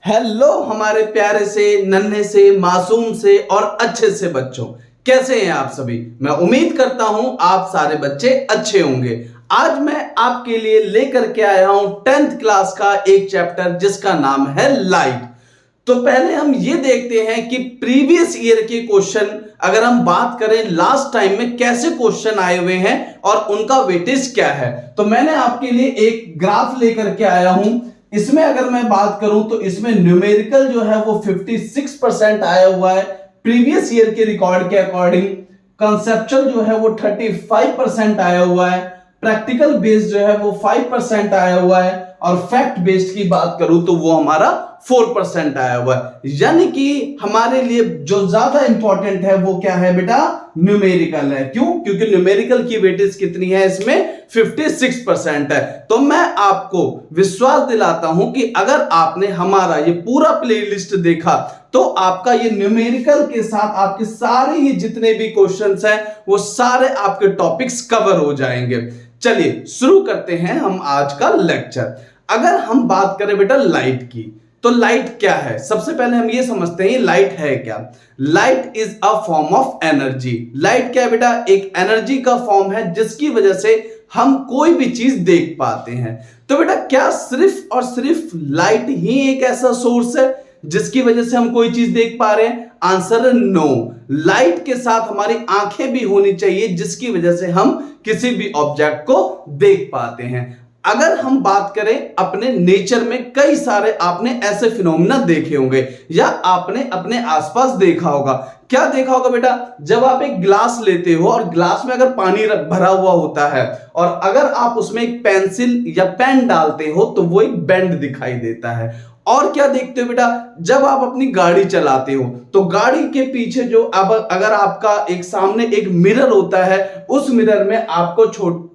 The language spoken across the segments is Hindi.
हेलो हमारे प्यारे से नन्हे से मासूम से और अच्छे से बच्चों, कैसे हैं आप सभी। मैं उम्मीद करता हूं आप सारे बच्चे अच्छे होंगे। आज मैं आपके लिए लेकर के आया हूं 10th क्लास का एक चैप्टर जिसका नाम है लाइट। तो पहले हम ये देखते हैं कि प्रीवियस ईयर के क्वेश्चन अगर हम बात करें लास्ट टाइम में कैसे क्वेश्चन आए हुए हैं और उनका वेटेज क्या है। तो मैंने आपके लिए एक ग्राफ लेकर के आया हूं। इसमें अगर मैं बात करूं तो इसमें न्यूमेरिकल जो है वो 56% आया हुआ है प्रीवियस ईयर के रिकॉर्ड के अकॉर्डिंग। कंसेप्चुअल जो है वो 35% आया हुआ है। प्रैक्टिकल बेस्ड जो है वो 5% आया हुआ है और फैक्ट बेस्ड की बात करूं तो वो हमारा 4% आया हुआ है। यानी कि हमारे लिए जो ज्यादा इंपॉर्टेंट है वो क्या है बेटा, न्यूमेरिकल है। क्यों? क्योंकि न्यूमेरिकल की वेटेज कितनी है, इसमें 56% है। तो मैं आपको विश्वास दिलाता हूं कि अगर आपने हमारा ये पूरा प्लेलिस्ट देखा तो आपका ये न्यूमेरिकल के साथ आपके सारे ये जितने भी क्वेश्चंस हैं वो सारे आपके टॉपिक्स कवर हो जाएंगे। चलिए शुरू करते हैं हम आज का लेक्चर। अगर हम बात करें बेटा लाइट की, तो लाइट क्या है, सबसे पहले हम ये समझते हैं लाइट है क्या। Light is a form of energy. Light क्या है बेटा, एक एनर्जी का फॉर्म है जिसकी वजह से हम कोई भी चीज देख पाते हैं। तो बेटा क्या सिर्फ और सिर्फ लाइट ही एक ऐसा सोर्स है जिसकी वजह से हम कोई चीज देख पा रहे हैं? आंसर है नो। लाइट के साथ हमारी आंखें भी होनी चाहिए जिसकी वजह से हम किसी भी ऑब्जेक्ट को देख पाते हैं। अगर हम बात करें अपने नेचर में कई सारे आपने ऐसे फिनोमेना देखे होंगे या आपने अपने आसपास देखा होगा। क्या देखा होगा बेटा, जब आप एक ग्लास लेते हो और ग्लास में अगर पानी भरा हुआ होता है और अगर आप उसमें एक पेंसिल या पेन डालते हो तो वो एक बेंड दिखाई देता है। और क्या देखते हो बेटा, जब आप अपनी गाड़ी चलाते हो तो गाड़ी के पीछे जो अब अगर आपका एक सामने एक मिरर होता है, उस मिरर में आपको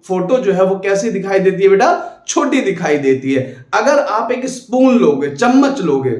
फोटो जो है वो कैसी दिखाई देती है बेटा, छोटी दिखाई देती है। अगर आप एक स्पून लोगे, चम्मच लोगे,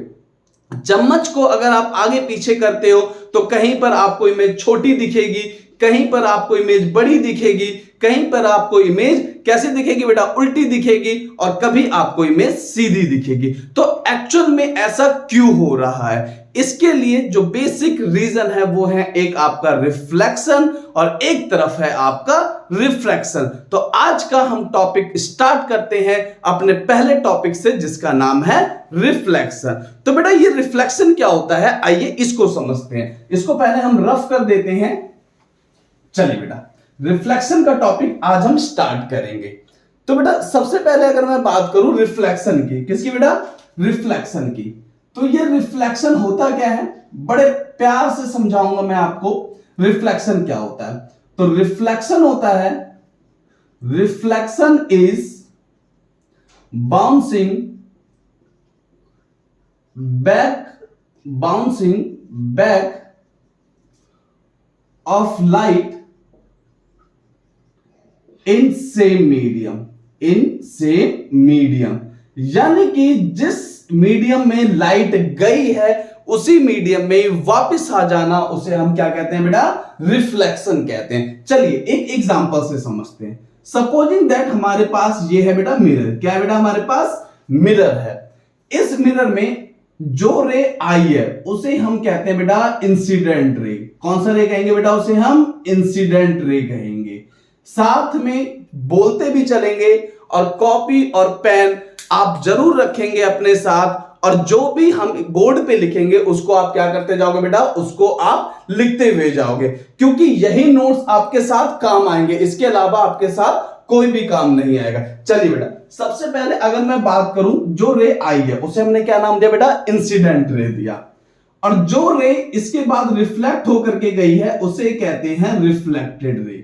चम्मच को अगर आप आगे पीछे करते हो तो कहीं पर आपको इमेज छोटी दिखेगी, कहीं पर आपको इमेज बड़ी दिखेगी, कहीं पर आपको इमेज कैसे दिखेगी बेटा, उल्टी दिखेगी, और कभी आपको इमेज सीधी दिखेगी। तो एक्चुअल में ऐसा क्यों हो रहा है? इसके लिए जो बेसिक रीजन है वो है एक आपका रिफ्लेक्शन और एक तरफ है आपका रिफ्रैक्शन। तो आज का हम टॉपिक स्टार्ट करते हैं अपने पहले टॉपिक से जिसका नाम है रिफ्लेक्शन। तो बेटा ये रिफ्लेक्शन क्या होता है, आइए इसको समझते हैं। इसको पहले हम रफ कर देते हैं। चलिए बेटा रिफ्लेक्शन का टॉपिक आज हम स्टार्ट करेंगे। तो बेटा सबसे पहले अगर मैं बात करूं रिफ्लेक्शन की, किसकी बेटा, रिफ्लेक्शन की, तो ये रिफ्लेक्शन होता क्या है, बड़े प्यार से समझाऊंगा मैं आपको रिफ्लेक्शन क्या होता है। तो रिफ्लेक्शन होता है, reflection is bouncing back of light in same medium. यानी कि जिस मीडियम में लाइट गई है उसी मीडियम में वापस आ जाना, उसे हम क्या कहते हैं बेटा, रिफ्लेक्शन कहते हैं। चलिए एक एग्जांपल से समझते हैं। सपोजिंग दैट हमारे पास ये है बेटा मिरर। क्या है बेटा, हमारे पास मिरर है। इस मिरर में जो रे आई है उसे हम कहते हैं बेटा इंसिडेंट रे। कौन सा रे कहेंगे बेटा, उसे हम इंसिडेंट रे कहेंगे। साथ में बोलते भी चलेंगे और कॉपी और पेन आप जरूर रखेंगे अपने साथ, और जो भी हम बोर्ड पे लिखेंगे उसको आप क्या करते जाओगे बेटा, उसको आप लिखते हुए जाओगे, क्योंकि यही नोट्स आपके साथ काम आएंगे। इसके अलावा आपके साथ कोई भी काम नहीं आएगा। चलिए बेटा सबसे पहले अगर मैं बात करूं, जो रे आई है उसे हमने क्या नाम दिया बेटा, इंसिडेंट रे दिया, और जो रे इसके बाद रिफ्लेक्ट होकर के गई है उसे कहते हैं रिफ्लेक्टेड रे।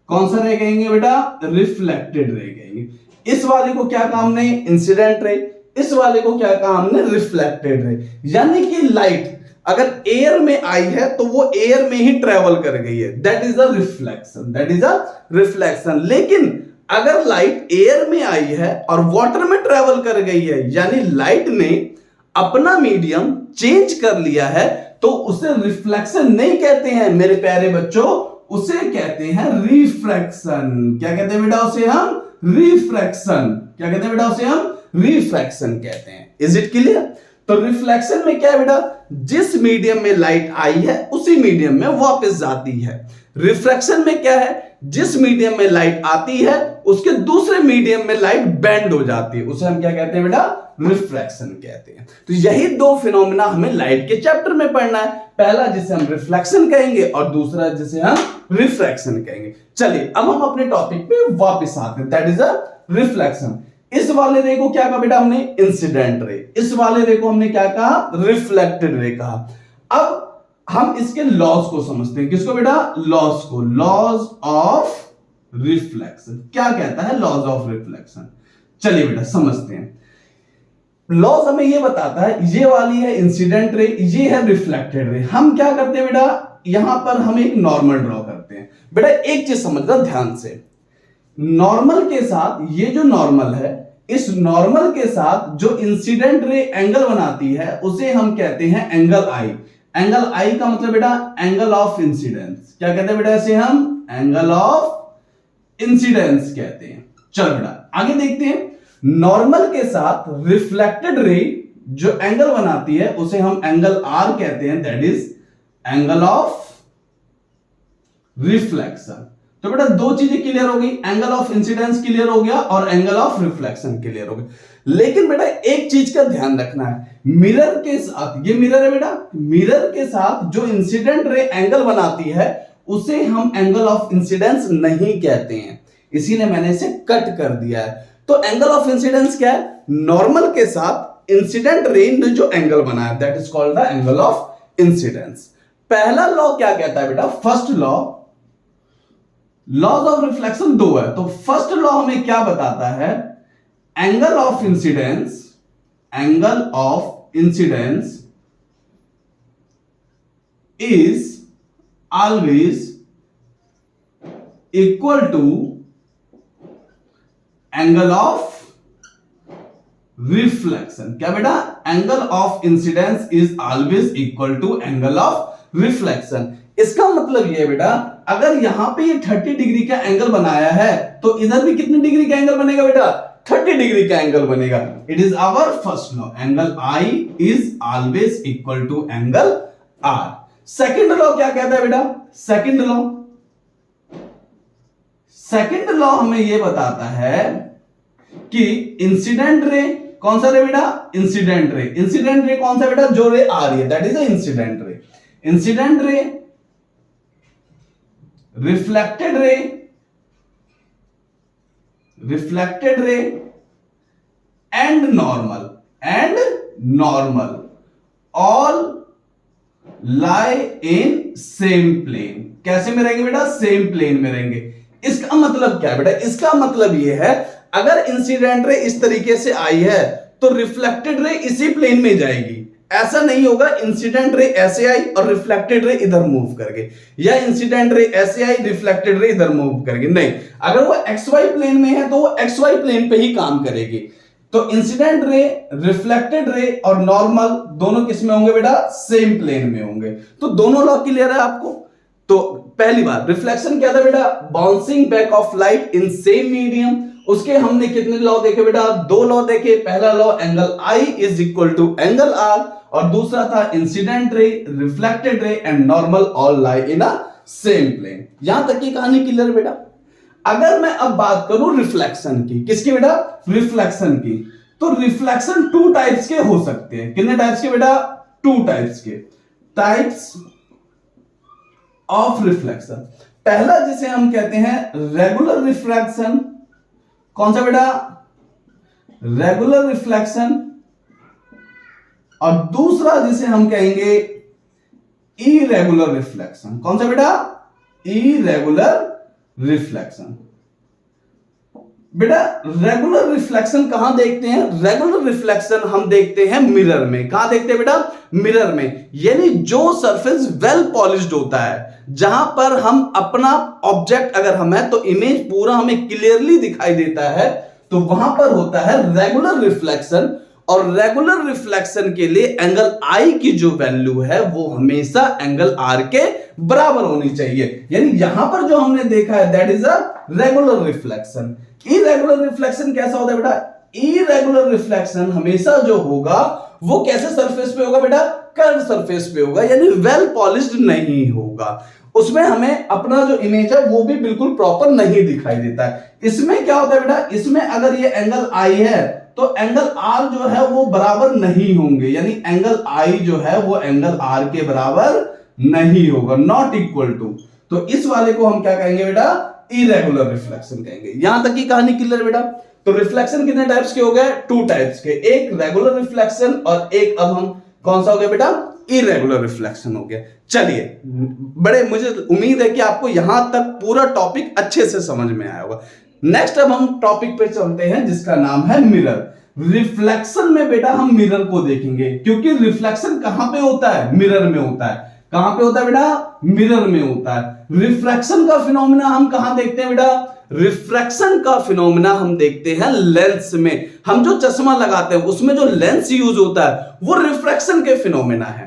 कौन सा रे कहेंगे बेटा, रिफ्लेक्टेड रे कहेंगे। इस वाले को क्या कहा हमने, इंसिडेंट रे, इस वाले को क्या कहा हमने, रिफ्लेक्टेड रे। यानी कि लाइट अगर एयर में आई है तो वो एयर में ही ट्रेवल कर गई है, that is a reflection, that is a reflection. लेकिन अगर लाइट एयर में आई है और वाटर में ट्रेवल कर गई है, यानी लाइट ने अपना मीडियम चेंज कर लिया है, तो उसे रिफ्लेक्शन नहीं कहते हैं मेरे प्यारे बच्चों, उसे कहते हैं रिफ्रैक्शन। क्या कहते हैं बेटा, उसे हम रिफ्रैक्शन, क्या कहते हैं बेटा, उसे हम रिफ्रैक्शन कहते हैं। Is it clear? तो रिफ्लेक्शन में क्या है बेटा, जिस मीडियम में लाइट आई है उसी मीडियम में वापस जाती है। रिफ्रैक्शन में क्या है, जिस मीडियम में लाइट आती है उसके दूसरे मीडियम में लाइट बेंड हो जाती है, उसे हम क्या कहते हैं बेटा, रिफ्रैक्शन कहते हैं। तो यही दो फिनोमेना हमें लाइट के चैप्टर में पढ़ना है, पहला जिसे हम रिफ्लेक्शन कहेंगे और दूसरा जिसे हम रिफ्रैक्शन कहेंगे। चलिए अब हम अपने टॉपिक पे वापस आते हैं, दैट इज अ रिफ्लेक्शन। इस वाले रे को क्या कहा बेटा हमने, इंसिडेंट रे। इस वाले रे को हमने क्या कहा, रिफ्लेक्टेड रे कहा। अब हम इसके लॉज को समझते हैं, किसको बेटा, लॉज को, लॉज ऑफ रिफ्लेक्शन। क्या कहता है लॉज ऑफ रिफ्लेक्शन, चलिए बेटा समझते हैं। लॉज हमें ये बताता है, ये वाली है इंसिडेंट रे, ये है रिफ्लेक्टेड रे। हम क्या करते हैं बेटा, यहां पर हम एक नॉर्मल ड्रॉ करते हैं। बेटा एक चीज समझना ध्यान से, नॉर्मल के साथ ये जो नॉर्मल है, इस नॉर्मल के साथ जो इंसिडेंट रे एंगल बनाती है उसे हम कहते हैं एंगल आई। एंगल आई का मतलब बेटा एंगल ऑफ इंसिडेंस। क्या कहते हैं बेटा इसे हम, एंगल ऑफ इंसिडेंस कहते हैं। चल बेटा आगे देखते हैं, नॉर्मल के साथ रिफ्लेक्टेड रे जो एंगल बनाती है उसे हम एंगल आर कहते हैं, that is angle of reflection. तो बेटा दो चीजें क्लियर हो गई, एंगल ऑफ इंसिडेंस क्लियर हो गया और एंगल ऑफ रिफ्लेक्शन क्लियर हो गया। लेकिन बेटा एक चीज का ध्यान रखना है, मिरर के साथ, ये मिरर है बेटा, मिरर के साथ जो इंसिडेंट रे एंगल बनाती है उसे हम एंगल ऑफ इंसिडेंस नहीं कहते हैं, इसीलिए मैंने इसे कट कर दिया है। तो एंगल ऑफ इंसिडेंस क्या है, नॉर्मल के साथ इंसिडेंट रे ने जो एंगल बनाया, that is called the angle of incidence. पहला लॉ क्या कहता है बेटा, first law, laws of reflection दो है, तो फर्स्ट लॉ हमें क्या बताता है, angle of incidence, angle of incidence is always equal to angle of reflection. क्या बेटा, angle of incidence is always equal to angle of reflection. इसका मतलब ये है बेटा, अगर यहां पे ये 30 डिग्री का एंगल बनाया है तो इधर भी कितनी डिग्री का एंगल बनेगा बेटा, 30 डिग्री का एंगल बनेगा। It is our first law, angle I is always equal to angle R. Second law क्या कहता है बेटा, सेकंड लॉ, सेकंड लॉ हमें यह बताता है कि इंसिडेंट रे, कौन सा रे बेटा, इंसिडेंट रे। इंसिडेंट रे कौन सा बेटा, जो रे आ रही है, that is a incident ray. Incident ray, reflected ray, reflected ray and normal all lie in same plane. कैसे में रहेंगे बेटा, सेम प्लेन में रहेंगे। इसका मतलब क्या है बेटा, इसका मतलब यह है, अगर इंसिडेंट रे इस तरीके से आई है तो रिफ्लेक्टेड रे इसी प्लेन में जाएगी। ऐसा नहीं होगा इंसिडेंट रे ऐसे आई और रिफ्लेक्टेड रे इधर मूव करके, या इंसिडेंट रे ऐसे आई रिफ्लेक्टेड रे इधर मूव करके, नहीं, अगर वो एक्स वाई प्लेन में है तो वो एक्स वाई प्लेन पे ही काम करेगी। तो इंसिडेंट रे, रिफ्लेक्टेड रे और नॉर्मल दोनों किस में होंगे बेटा, सेम प्लेन में होंगे। तो दोनों लॉ क्लियर है आपको। तो पहली बार रिफ्लेक्शन क्या था बेटा, bouncing back of light in same medium. उसके हमने कितने लॉ देखे बेटा, दो लॉ देखे। पहला law angle I is equal to angle R, और दूसरा था incident ray, reflected ray and normal all lie in a same plane. यहां तक की कहानी क्लियर बेटा। अगर मैं अब बात करूं रिफ्लेक्शन की, किसकी बेटा, रिफ्लेक्शन की, तो रिफ्लेक्शन टू टाइप्स के हो सकते हैं। कितने टाइप्स के बेटा, टू टाइप्स के, टाइप्स ऑफ रिफ्लेक्शन। पहला जिसे हम कहते हैं रेगुलर रिफ्लेक्शन, कौन सा बेटा, रेगुलर रिफ्लेक्शन, और दूसरा जिसे हम कहेंगे इरेगुलर रिफ्लेक्शन। कौन सा बेटा, इरेगुलर रिफ्लेक्शन। बेटा रेगुलर रिफ्लेक्शन कहां देखते हैं, रेगुलर रिफ्लेक्शन हम देखते हैं मिरर में। कहां देखते हैं बेटा, मिरर में, यानी जो सरफेस वेल पॉलिश्ड होता है, जहां पर हम अपना ऑब्जेक्ट अगर हम है तो इमेज पूरा हमें क्लियरली दिखाई देता है, तो वहां पर होता है रेगुलर रिफ्लेक्शन। और रेगुलर रिफ्लेक्शन के लिए एंगल आई की जो वैल्यू है वो हमेशा एंगल आर के बराबर होनी चाहिए। यानी यहां पर जो हमने देखा है that is a regular reflection. Irregular reflection कैसा होता है बेटा, इरेगुलर रिफ्लेक्शन हमेशा जो होगा वो कैसे सरफेस पे होगा बेटा? कर्व सरफेस पे होगा, यानी वेल पॉलिश्ड नहीं होगा। उसमें हमें अपना जो इमेज है वो भी बिल्कुल प्रॉपर नहीं दिखाई देता है। इसमें क्या होता है बेटा, इसमें अगर ये एंगल आई है तो एंगल आर जो है वो बराबर नहीं होंगे, यानी एंगल आई जो है वो एंगल आर के बराबर नहीं होगा, नॉट इक्वल टू। तो इस वाले को हम क्या कहेंगे बेटा? इरेगुलर रिफ्लेक्शन कहेंगे। यहां तक की कहानी क्लियर बेटा? तो रिफ्लेक्शन कितने टाइप्स के हो गए? 2 टाइप्स के, एक रेगुलर रिफ्लेक्शन और एक अब हम कौन सा हो गया बेटा? इरेगुलर रिफ्लेक्शन हो गया। चलिए, बड़े मुझे उम्मीद है कि आपको यहां तक पूरा टॉपिक अच्छे से समझ में आया होगा। नेक्स्ट अब हम टॉपिक पे चलते हैं जिसका नाम है मिरर। रिफ्लेक्शन में बेटा हम मिरर को देखेंगे, क्योंकि रिफ्लेक्शन कहां पे होता है? मिरर में होता है। कहां पे होता है बेटा? मिरर में होता है। रिफ्रैक्शन का फिनोमेना हम कहां देखते हैं बेटा? रिफ्रैक्शन का फिनोमेना हम देखते हैं लेंस में। हम जो चश्मा लगाते हैं उसमें जो लेंस यूज होता है वो रिफ्रैक्शन के फिनोमेना है।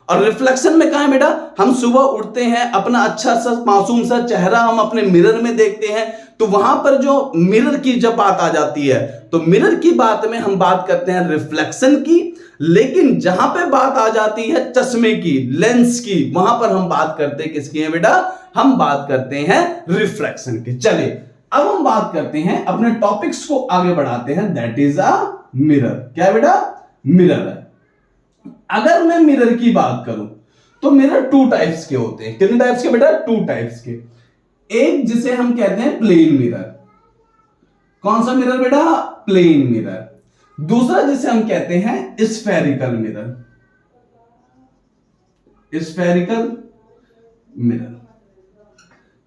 और रिफ्लेक्शन में कहां है बेटा? हम सुबह उठते हैं, अपना अच्छा सा मासूम सा चेहरा हम अपने मिरर में देखते हैं, तो वहां पर जो मिरर की जब बात आ जाती है तो मिरर की बात में हम बात करते हैं रिफ्लेक्शन की। लेकिन जहां पे बात आ जाती है चश्मे की, लेंस की, वहां पर हम बात करते हैं किसकी है बेटा? हम बात करते हैं रिफ्रैक्शन की। चलिए अब हम बात करते हैं, अपने टॉपिक्स को आगे बढ़ाते हैं, दैट इज अ मिरर। क्या है बेटा? मिरर है। अगर मैं मिरर की बात करूं तो मिरर 2 टाइप्स के होते हैं। कितने टाइप्स के बेटा? 2 टाइप्स के। एक जिसे हम कहते हैं प्लेन मिरर। कौन सा मिरर बेटा? Plane mirror. दूसरा जिसे हम कहते हैं स्फेरिकल मिरर। Spherical mirror.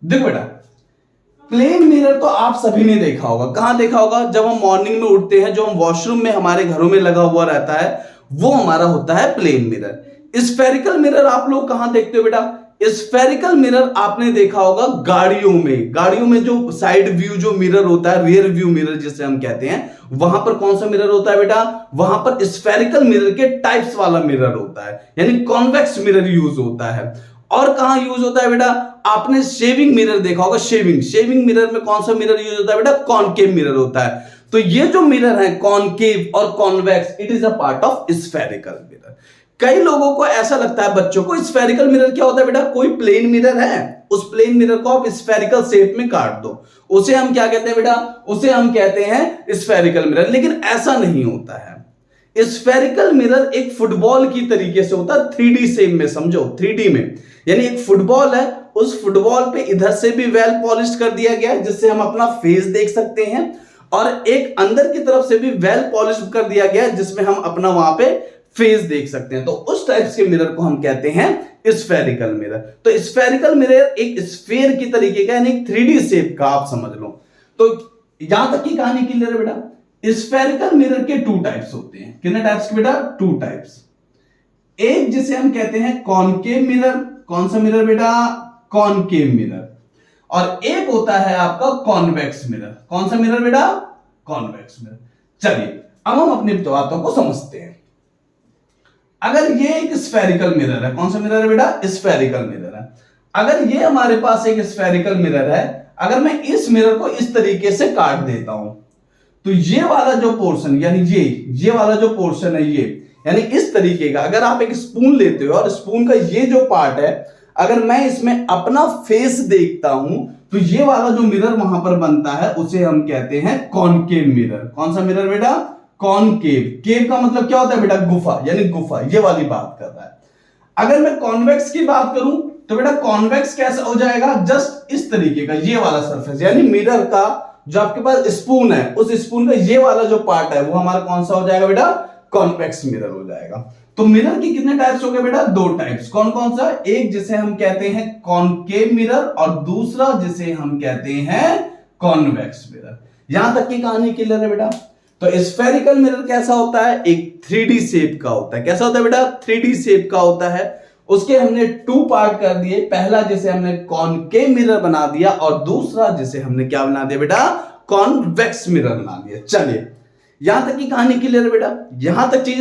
देखो बेटा, प्लेन मिरर तो आप सभी ने देखा होगा। कहां देखा होगा? जब हम मॉर्निंग में उठते हैं, जो हम वॉशरूम में हमारे घरों में लगा हुआ रहता है, वो हमारा होता है प्लेन मिरर। स्फेरिकल मिरर आप लोग कहां देखते हो बेटा? स्फेरिकल मिरर आपने देखा होगा गाड़ियों में। गाड़ियों में जो साइड व्यू जो मिरर होता है, रियर व्यू मिरर जिसे हम कहते हैं, वहां पर कौन सा मिरर होता है बेटा? वहां पर स्फेरिकल मिरर के टाइप्स वाला मिरर होता है, यानी कॉन्वेक्स मिरर यूज होता है। और कहां यूज होता है बेटा? आपने शेविंग मिरर देखा होगा। शेविंग मिरर में कौन सा मिरर यूज होता है बेटा? कॉनकेव मिरर होता है। तो ये जो मिरर है कॉनकेव और convex, it is a part of spherical mirror. कई लोगों को ऐसा लगता है, बच्चों को, स्फेरिकल मिरर क्या होता है बेटा? कोई प्लेन मिरर है, उस प्लेन मिरर को आप स्फेरिकल शेप में काट दो, उसे हम क्या कहते हैं बेटा? उसे हम कहते हैं स्फेरिकल मिरर। लेकिन ऐसा नहीं होता है। स्फेरिकल मिरर एक फुटबॉल की तरीके से होता है, 3D शेप में, समझो 3D में। यानी एक फुटबॉल है, उस फुटबॉल पे इधर से भी वेल पॉलिश कर दिया गया है जिससे हम अपना फेस देख सकते हैं, और एक अंदर की तरफ से भी वेल पॉलिश कर दिया गया है जिसमें हम अपना वहां पे फेस देख सकते हैं। तो उस टाइप के मिरर को हम कहते हैं स्फेरिकल मिरर। तो स्फेरिकल मिरर एक स्फीयर की तरीके का, यानी 3D शेप का, आप समझ लो। तो यहां तक की कहानी क्लियर है बेटा? स्फेरिकल मिरर के 2 टाइप्स होते हैं। कितने टाइप्स के बेटा? 2 टाइप्स। एक जिसे हम कहते हैं कॉनकेव मिरर। कौन सा मिरर बेटा? Concave mirror. और एक होता है आपका कॉन्वेक्स मिरर। कौन सा मिरर बेटा? Convex mirror. चलिए अब हम अपनी बातों को समझते हैं। अगर ये एक स्फेरिकल मिरर है, कौन सा मिरर है बेटा? स्फेरिकल मिरर है। अगर ये हमारे पास एक स्फेरिकल मिरर है, अगर मैं इस मिरर को इस तरीके से काट देता हूं, तो ये वाला जो पोर्शन, यानी ये वाला जो पोर्शन है, ये यानी इस तरीके का, अगर आप एक स्पून लेते हो और स्पून का ये जो पार्ट है, अगर मैं इसमें अपना फेस देखता हूं, तो ये वाला जो मिरर वहां पर बनता है उसे हम कहते हैं कॉनकेव मिरर। कौन सा मिरर बेटा? कॉनकेव। केव का मतलब क्या होता है बेटा? गुफा, यानी गुफा, ये वाली बात कर रहा है। अगर मैं कॉन्वेक्स की बात करूं तो बेटा कॉन्वेक्स कैसा हो जाएगा? जस्ट इस तरीके का, ये वाला सरफेस, यानी मिरर का जो आपके पास स्पून है, उस स्पून का ये वाला जो पार्ट है वो हमारा कौन सा हो जाएगा बेटा? कॉन्वेक्स मिरर हो जाएगा। तो मिरर की कितने टाइप्स हो गए बेटा? 2 टाइप्स। कौन कौन सा? एक जिसे हम कहते हैं कॉनकेव मिरर और दूसरा जिसे हम कहते हैं कॉन्वेक्स मिरर। यहां तक की कहानी क्लियर है बेटा? तो स्फेरिकल मिरर कैसा होता है? एक 3D शेप का होता है। कैसा होता है बेटा? 3D शेप का होता है। उसके हमने 2 पार्ट कर दिए। पहला जिसे हमने कॉनकेव मिरर बना दिया और दूसरा जिसे हमने क्या बना दिया बेटा? कॉन्वेक्स मिरर बना दिया। चलिए यहां तक की कहानी क्लियर है बेटा? यहां तक चीज